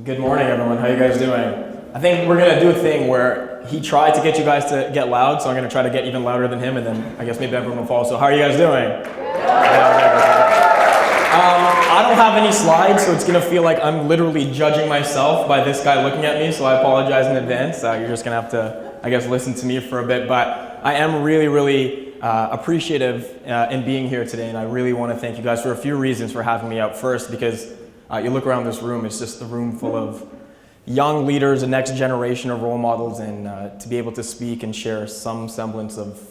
Good morning, everyone. How you guys doing? I think we're gonna do a thing where he tried to get you guys to get loud, so I'm gonna try to get even louder than him, and then I guess maybe everyone will follow. So how are you guys doing? I don't have any slides, so it's gonna feel like I'm literally judging myself by this guy looking at me, so I apologize in advance. You're just gonna have to, I guess, listen to me for a bit, but I am really appreciative in being here today, and I really want to thank you guys for a few reasons for having me out. First, because you look around this room, it's just a room full of young leaders, the next generation of role models, and to be able to speak and share some semblance of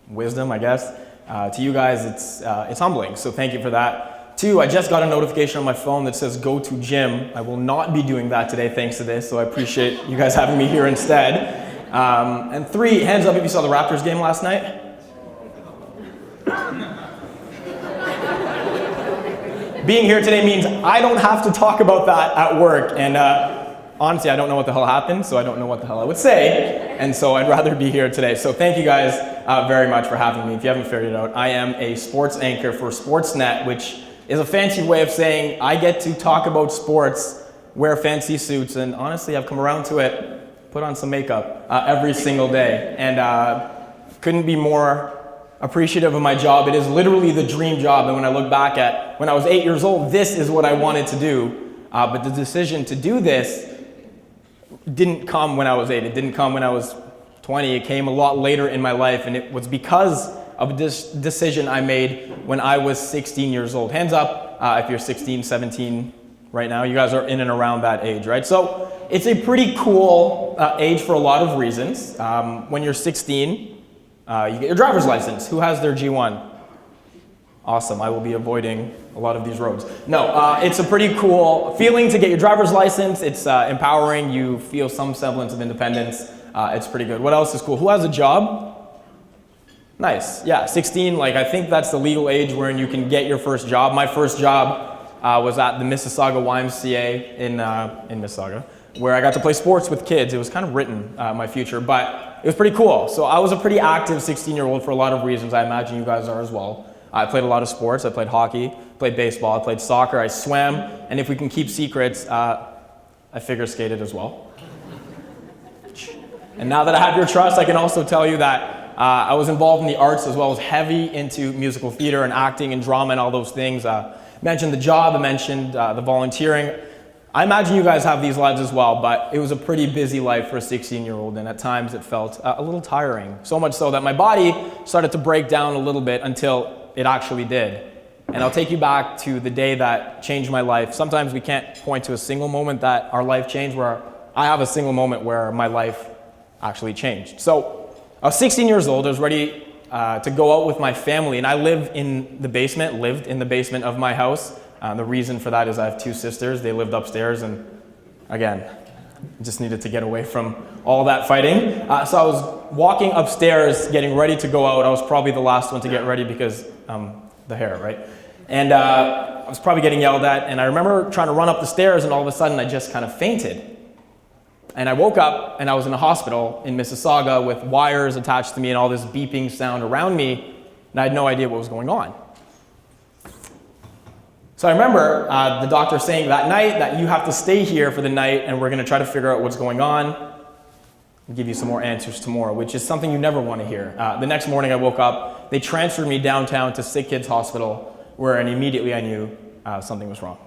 wisdom, I guess, to you guys, it's humbling, so thank you for that. Two, I just got a notification on my phone that says go to gym. I will not be doing that today thanks to this, so I appreciate you guys having me here instead. And three, hands up if you saw the Raptors game last night. Being here today means I don't have to talk about that at work, and honestly, I don't know what the hell happened, so I don't know what the hell I would say, and so I'd rather be here today. So thank you guys very much for having me. If you haven't figured it out, I am a sports anchor for Sportsnet, which is a fancy way of saying I get to talk about sports, wear fancy suits, and honestly, I've come around to it, put on some makeup every single day, and couldn't be more appreciative of my job. It is literally the dream job, and when I look back at when I was 8 years old, this is what I wanted to do, but the decision to do this didn't come when I was 8. It didn't come when I was 20. It came a lot later in my life, and it was because of this decision I made when I was 16 years old. Hands up if you're 16, 17 right now. You guys are in and around that age, right? So it's a pretty cool age for a lot of reasons. When you're 16, you get your driver's license. Who has their G1? Awesome. I will be avoiding a lot of these roads. No, it's a pretty cool feeling to get your driver's license. It's empowering. You feel some semblance of independence. It's pretty good. What else is cool? Who has a job? Nice. Yeah, 16. Like, I think that's the legal age wherein you can get your first job. My first job was at the Mississauga YMCA in Mississauga, where I got to play sports with kids. It was kind of written, my future, but it was pretty cool. So I was a pretty active 16-year-old for a lot of reasons. I imagine you guys are as well. I played a lot of sports. I played hockey, played baseball, I played soccer, I swam, and if we can keep secrets, I figure skated as well. And now that I have your trust, I can also tell you that I was involved in the arts as well as heavy into musical theater and acting and drama and all those things. Mentioned the job, I mentioned the volunteering. I imagine you guys have these lives as well, but it was a pretty busy life for a 16-year-old, and at times it felt a little tiring. So much so that my body started to break down a little bit until it actually did. And I'll take you back to the day that changed my life. Sometimes we can't point to a single moment that our life changed, where I have a single moment where my life actually changed. So I was 16 years old. I was ready to go out with my family, and I lived in the basement of my house. The reason for that is I have two sisters. They lived upstairs, and again, just needed to get away from all that fighting. So I was walking upstairs, getting ready to go out. I was probably the last one to get ready because the hair, right? And I was probably getting yelled at, and I remember trying to run up the stairs, and all of a sudden I just kind of fainted. And I woke up, and I was in a hospital in Mississauga with wires attached to me and all this beeping sound around me, and I had no idea what was going on. So I remember the doctor saying that night that you have to stay here for the night, and we're going to try to figure out what's going on and give you some more answers tomorrow, which is something you never want to hear. The next morning I woke up, they transferred me downtown to Sick Kids Hospital, where and immediately I knew something was wrong.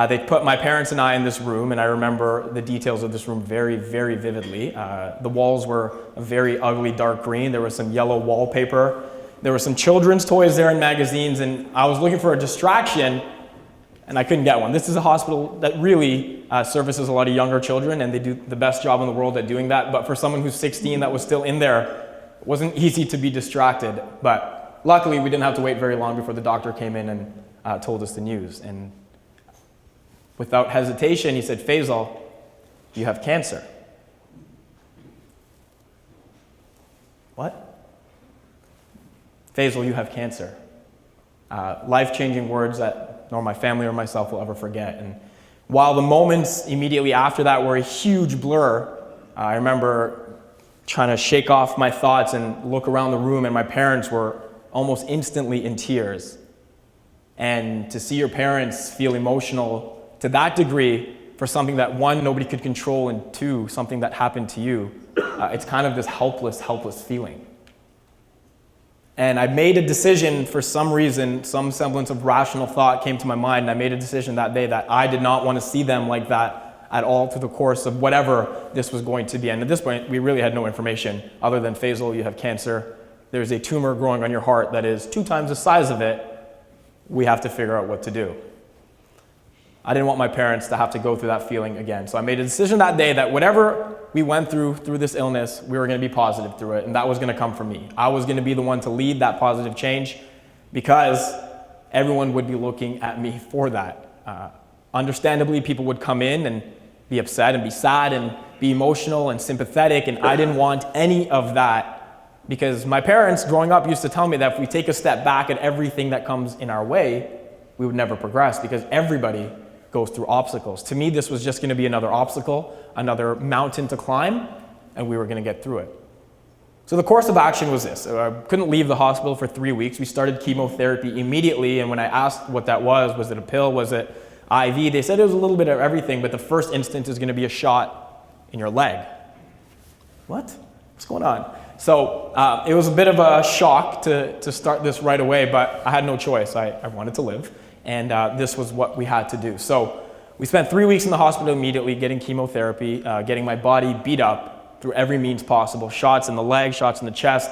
They put my parents and I in this room, and I remember the details of this room very, very vividly. The walls were a very ugly dark green. There was some yellow wallpaper. There were some children's toys there and magazines, and I was looking for a distraction, and I couldn't get one. This is a hospital that really services a lot of younger children, and they do the best job in the world at doing that. But for someone who's 16 that was still in there, it wasn't easy to be distracted. But luckily, we didn't have to wait very long before the doctor came in and told us the news. And without hesitation, he said, "Faizal, you have cancer." What? "Faizal, you have cancer." Life-changing words that nor my family or myself will ever forget. And while the moments immediately after that were a huge blur, I remember trying to shake off my thoughts and look around the room, and my parents were almost instantly in tears. And to see your parents feel emotional to that degree for something that, one, nobody could control, and two, something that happened to you, it's kind of this helpless feeling. And I made a decision for some reason, some semblance of rational thought came to my mind, and I made a decision that day that I did not want to see them like that at all through the course of whatever this was going to be. And at this point, we really had no information other than, Faizal, you have cancer. There's a tumor growing on your heart that is 2 times the size of it. We have to figure out what to do. I didn't want my parents to have to go through that feeling again. So I made a decision that day that whatever we went through this illness, we were going to be positive through it, and that was going to come from me. I was going to be the one to lead that positive change because everyone would be looking at me for that. Understandably, people would come in and be upset and be sad and be emotional and sympathetic, and I didn't want any of that because my parents growing up used to tell me that if we take a step back at everything that comes in our way, we would never progress because everybody goes through obstacles. To me, this was just going to be another obstacle, another mountain to climb, and we were going to get through it. So the course of action was this. I couldn't leave the hospital for 3 weeks. We started chemotherapy immediately, and when I asked what that was it a pill, was it IV? They said it was a little bit of everything, but the first instance is going to be a shot in your leg. What? What's going on? So it was a bit of a shock to start this right away, but I had no choice. I wanted to live. And this was what we had to do. So we spent 3 weeks in the hospital immediately getting chemotherapy, getting my body beat up through every means possible. Shots in the leg, shots in the chest,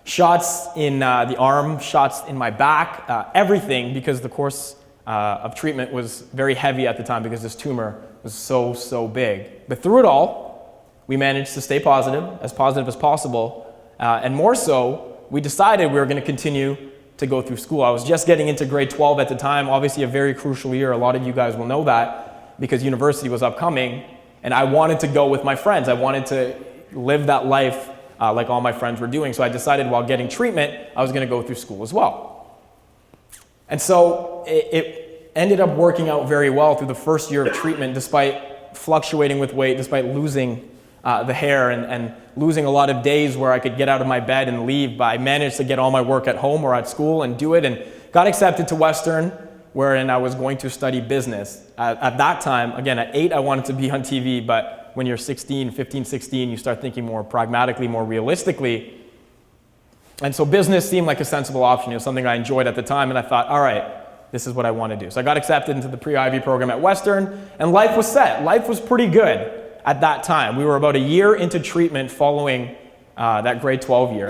shots in the arm, shots in my back, everything, because the course of treatment was very heavy at the time because this tumor was so big. But through it all, we managed to stay positive as possible. And more so, we decided we were going to continue to go through school. I was just getting into grade 12 at the time, obviously a very crucial year. A lot of you guys will know that because university was upcoming, and I wanted to go with my friends. I wanted to live that life like all my friends were doing. So I decided while getting treatment, I was going to go through school as well. And so it ended up working out very well through the first year of treatment, despite fluctuating with weight, despite losing the hair and losing a lot of days where I could get out of my bed and leave, but I managed to get all my work at home or at school and do it, and got accepted to Western, wherein I was going to study business. At that time, again, at 8, I wanted to be on TV, but when you're 15, 16, you start thinking more pragmatically, more realistically. And so business seemed like a sensible option. It was something I enjoyed at the time, and I thought, all right, this is what I want to do. So I got accepted into the pre-Ivy program at Western, and life was set. Life was pretty good. At that time, we were about a year into treatment following that grade 12 year.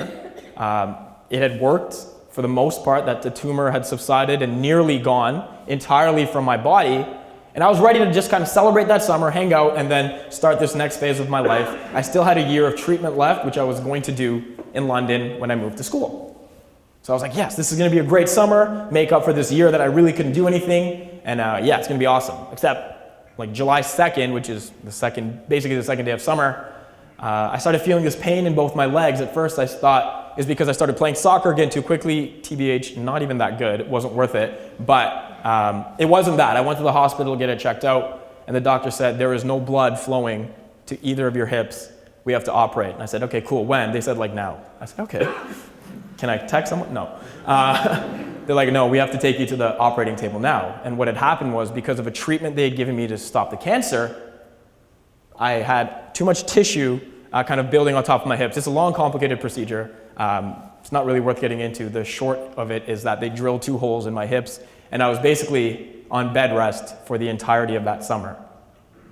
It had worked for the most part, that the tumor had subsided and nearly gone entirely from my body. And I was ready to just kind of celebrate that summer, hang out, and then start this next phase of my life. I still had a year of treatment left, which I was going to do in London when I moved to school. So I was like, yes, this is going to be a great summer, make up for this year that I really couldn't do anything, and yeah, it's going to be awesome. Except like July 2nd, which is basically the second day of summer, I started feeling this pain in both my legs. At first I thought it's because I started playing soccer again too quickly. TBH, not even that good. It wasn't worth it. But it wasn't that. I went to the hospital to get it checked out, and the doctor said, there is no blood flowing to either of your hips. We have to operate. And I said, okay, cool. When? They said, like, now. I said, okay. Can I text someone? No. They're like, no, we have to take you to the operating table now. And what had happened was, because of a treatment they had given me to stop the cancer, I had too much tissue kind of building on top of my hips. It's a long, complicated procedure. It's not really worth getting into. The short of it is that they drilled 2 holes in my hips, and I was basically on bed rest for the entirety of that summer.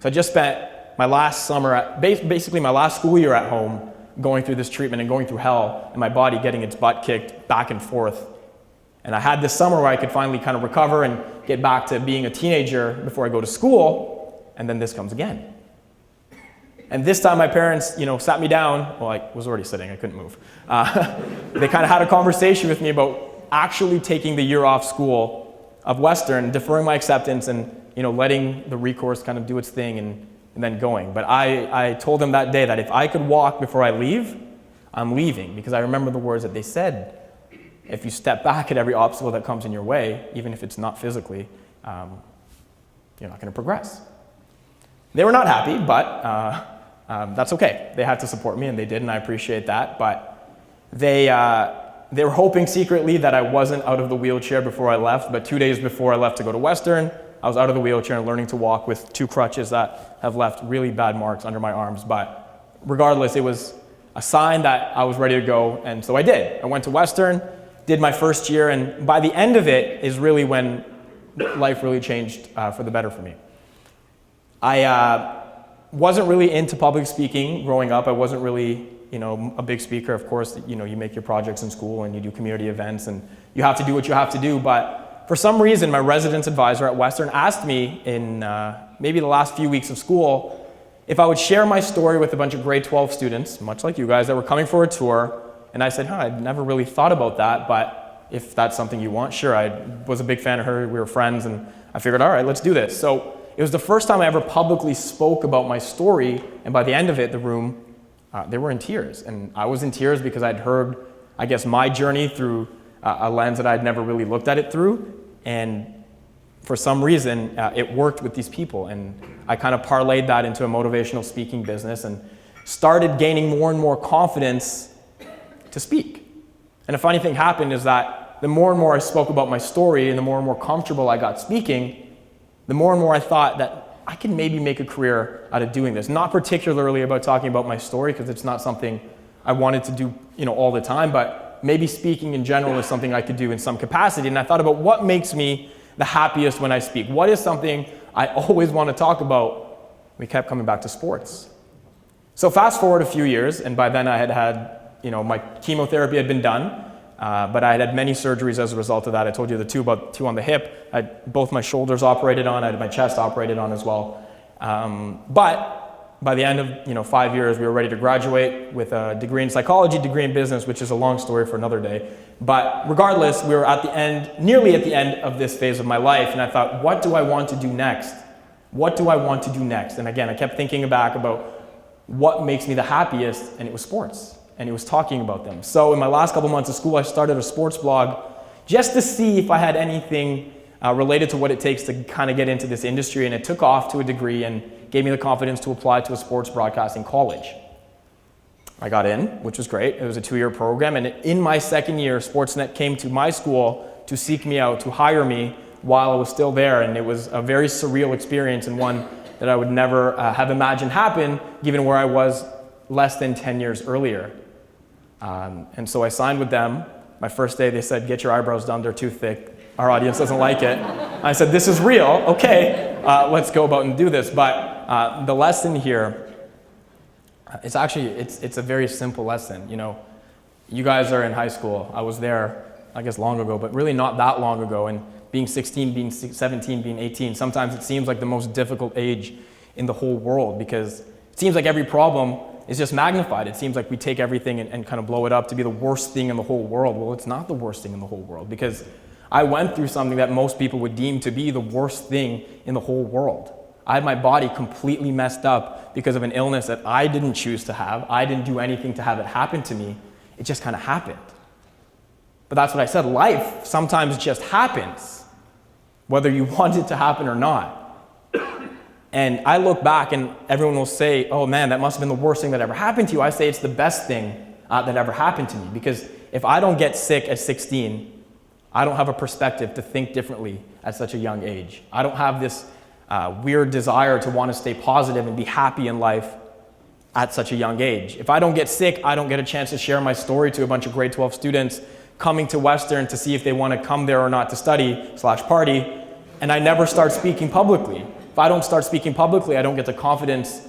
So I just spent my last summer, basically my last school year at home, going through this treatment and going through hell, and my body getting its butt kicked back and forth. And I had this summer where I could finally kind of recover and get back to being a teenager before I go to school, and then this comes again. And this time my parents, sat me down. Well, I was already sitting, I couldn't move. They kind of had a conversation with me about actually taking the year off school of Western, deferring my acceptance, and letting the recourse kind of do its thing and then going. But I told them that day that if I could walk before I leave, I'm leaving, because I remember the words that they said. If you step back at every obstacle that comes in your way, even if it's not physically, you're not going to progress. They were not happy, but that's okay. They had to support me, and they did, and I appreciate that. But they were hoping secretly that I wasn't out of the wheelchair before I left. But 2 days before I left to go to Western, I was out of the wheelchair and learning to walk with 2 crutches that have left really bad marks under my arms. But regardless, it was a sign that I was ready to go, and so I did. I went to Western, did my first year, and by the end of it is really when life really changed for the better for me. I wasn't really into public speaking growing up. I wasn't really, a big speaker. Of course, you make your projects in school and you do community events and you have to do what you have to do. But for some reason, my residence advisor at Western asked me in maybe the last few weeks of school if I would share my story with a bunch of grade 12 students, much like you guys, that were coming for a tour. And I said, I'd never really thought about that, but if that's something you want, sure. I was a big fan of her. We were friends, and I figured, all right, let's do this. So it was the first time I ever publicly spoke about my story, and by the end of it, the room, they were in tears. And I was in tears because I'd heard, I guess, my journey through a lens that I'd never really looked at it through. And for some reason, it worked with these people. And I kind of parlayed that into a motivational speaking business and started gaining more and more confidence to speak. And a funny thing happened is that the more and more I spoke about my story and the more comfortable I got speaking, the more and more I thought that I can maybe make a career out of doing this. Not particularly about talking about my story, because it's not something I wanted to do, all the time, but maybe speaking in general is something I could do in some capacity. And I thought about what makes me the happiest when I speak. What is something I always want to talk about? We kept coming back to sports. So fast forward a few years, and by then I had my chemotherapy had been done, but I had many surgeries as a result of that. I told you the two on the hip. I had both my shoulders operated on. I had my chest operated on as well. But by the end of 5 years, we were ready to graduate with a degree in psychology, degree in business, which is a long story for another day. But regardless, we were nearly at the end of this phase of my life, and I thought, what do I want to do next? What do I want to do next? And again, I kept thinking back about what makes me the happiest, and it was sports. And it was talking about them. So in my last couple months of school, I started a sports blog just to see if I had anything related to what it takes to kind of get into this industry. And it took off to a degree and gave me the confidence to apply to a sports broadcasting college. I got in, which was great. It was a 2-year program. And in my second year, Sportsnet came to my school to seek me out, to hire me while I was still there. And it was a very surreal experience, and one that I would never have imagined happen given where I was less than 10 years earlier. And so I signed with them. My first day, they said, get your eyebrows done, they're too thick. Our audience doesn't like it. I said, this is real, okay, let's go about and do this. But the lesson here, it's a very simple lesson. You guys are in high school. I was there, I guess, long ago, but really not that long ago. And being 16, being 17, being 18, sometimes it seems like the most difficult age in the whole world, because it seems like every problem is just magnified. It seems like we take everything and kind of blow it up to be the worst thing in the whole world. Well, it's not the worst thing in the whole world, because I went through something that most people would deem to be the worst thing in the whole world. I had my body completely messed up because of an illness that I didn't choose to have. I didn't do anything to have it happen to me. It just kind of happened. But that's what I said. Life sometimes just happens, whether you want it to happen or not. And I look back and everyone will say, oh man, that must have been the worst thing that ever happened to you. I say it's the best thing that ever happened to me, because if I don't get sick at 16, I don't have a perspective to think differently at such a young age. I don't have this weird desire to want to stay positive and be happy in life at such a young age. If I don't get sick, I don't get a chance to share my story to a bunch of grade 12 students coming to Western to see if they want to come there or not to study/party, and I never start speaking publicly. If I don't start speaking publicly, I don't get the confidence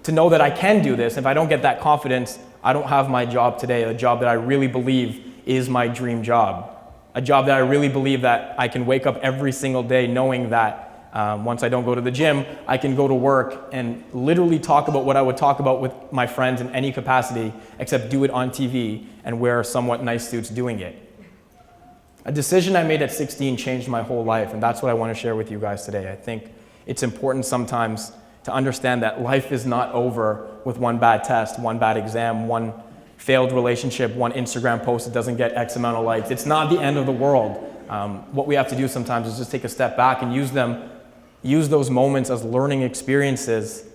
to know that I can do this. If I don't get that confidence, I don't have my job today, a job that I really believe is my dream job. A job that I really believe that I can wake up every single day knowing that once I don't go to the gym, I can go to work and literally talk about what I would talk about with my friends in any capacity, except do it on TV and wear somewhat nice suits doing it. A decision I made at 16 changed my whole life, and that's what I want to share with you guys today. I think it's important sometimes to understand that life is not over with one bad test, one bad exam, one failed relationship, one Instagram post that doesn't get X amount of likes. It's not the end of the world. What we have to do sometimes is just take a step back and use those moments as learning experiences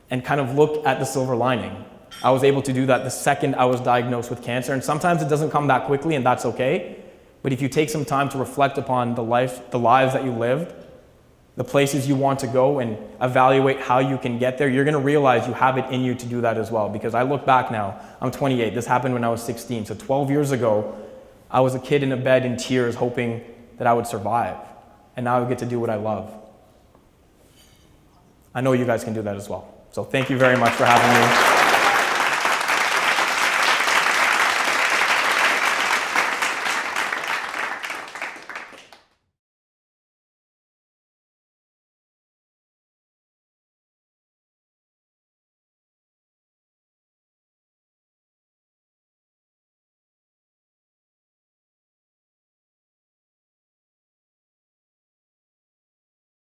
and kind of look at the silver lining. I was able to do that the second I was diagnosed with cancer, and sometimes it doesn't come that quickly, and that's okay. But if you take some time to reflect upon the lives that you lived, the places you want to go and evaluate how you can get there, you're going to realize you have it in you to do that as well. Because I look back now, I'm 28. This happened when I was 16. So 12 years ago, I was a kid in a bed in tears hoping that I would survive. And now I get to do what I love. I know you guys can do that as well. So thank you very much for having me.